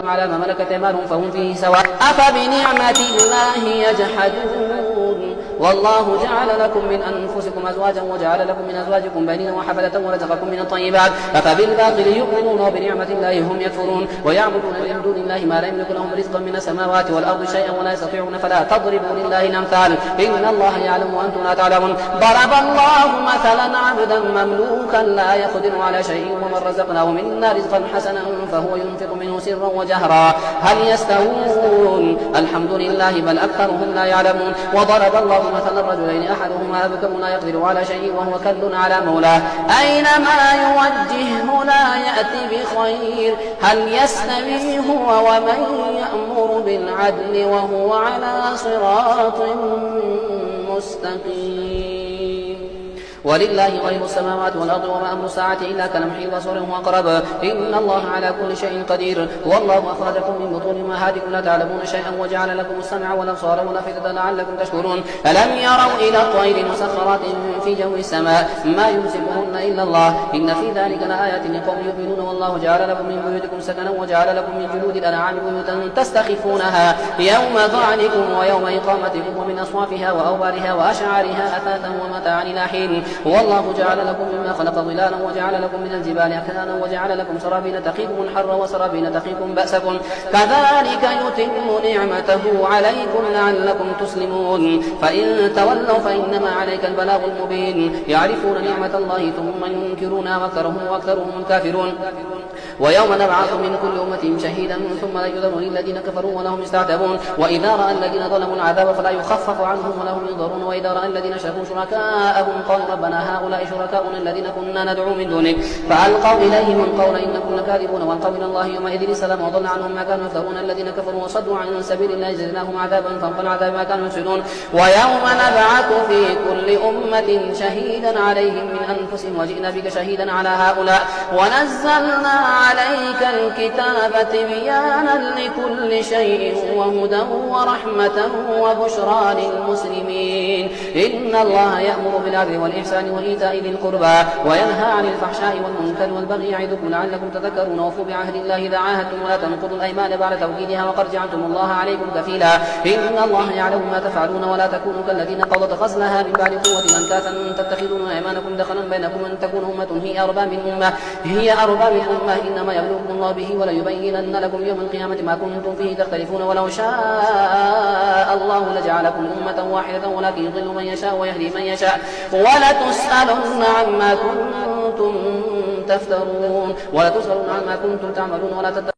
على ما ملكت أيمانهم فهم فيه سواء أفبنعمة الله يجحدون والله جعل لكم من أنفسكم أزواجا وجعل لكم من أزواجكم بنين وحفدة ورزقكم من الطيبات أفبالباطل يؤمنون وبنعمة الله هم يكفرون ويعبدون من دون الله ما لا يملك لهم رزقا من السماوات والأرض شيئا ولا يستطيعون فلا تضربوا لله الأمثال إن الله يعلم وأنتم لا تعلمون ضرب الله مثلا عبدا مملوكا لا يقدر على شيء ومن رزقناه منا رزقا حسنا فهو ينفق منه سرا وجهرا هل يستوون الحمد لله بل أكثرهم لا يعلمون وضرب الله مثلا الرجلين أحدهما أبكم لا يقدر على شيء وهو كل على مولاه أينما يوجهه لا يأتي بخير هل يستوي هو ومن يأمر بالعدل وهو على صراط مستقيم ولله غيب السماوات والأرض وما أمر الساعة إلا كلمح البصر هو أقرب إن الله على كل شيء قدير والله أخرجكم من بطون أمهاتكم لا تعلمون شيئا وجعل لكم السمع والأبصار والأفئدة لعلكم تشكرون ألم يروا إلى الطير مسخرات في جو السماء ما يمسكهن إلا الله إن في ذلك لآيات لقوم يؤمنون والله جعل لكم من بيوتكم سكنا وجعل لكم من جلود الأنعام بيوتا تستخفونها يوم ظعنكم ويوم إقامتكم ومن أصوافها وأوبارها وأشعارها أثاثا ومتاعا إلى حين والله جعل لكم مما خلق ظلالا وجعل لكم من الجبال أكنانا وجعل لكم سرابيل تقيكم الحر وسرابيل تقيكم بأسكم كذلك يتم نعمته عليكم لعلكم تسلمون فإن تولوا فإنما عليك البلاغ المبين يعرفون نعمة الله ثم ينكرونها وأكثرهم الكافرون ويوم نبعث من كل أمة شهيدا ثم لا يؤذن للذين كفروا ولهم يستعتبون وإذا رأى الذين ظلموا العذاب فلا يخفف عنهم ولا هم ينظرون وإذا رأى الذين شركوا شركاءهم قالوا ربنا هؤلاء شركاؤنا الذين كنا ندعو من دونك فألقوا إليهم القول إنكم لكاذبون والقول إلى الله يومئذ السلام وضل عنهم ما كانوا يفترون الذين كفروا وصدوا عن سبيل الله زدناهم عذابا فوق العذاب ما كانوا يفسدون ويوم نبعث في كل أمة شهيدا عليهم من أنفسهم وجئنا بك شهيدا على هؤلاء ونزلنا عليك الكتاب تبيانا لكل شيء وهدى ورحمة وبشرى للمسلمين إن الله يأمر بالعدل والإحسان وإيتاء ذي القربى وينهى عن الفحشاء والمنكر والبغي يعظكم لعلكم تذكرون وفوا بعهد الله إذا عاهدتم ولا تنقضوا الأيمان بعد توكيدها وقد جعلتم الله عليكم كفيلا إن الله يعلم ما تفعلون ولا تكونوا كالذين قضت غزلها من بعد قوة أنكاثا تتخذون أيمانكم دخلا بينكم أن تكون أمة هي أربى من أمة إنما يبلوكم الله به وليبينن لكم يوم القيامة ما كنتم فيه تختلفون ولو شاء الله لجعلكم أمة واحدة ولكن يضل من يشاء ويهدي من يشاء ولتسألن عما كنتم تفترون ولتسألن عما كنتم تعملون ولا تتخذوا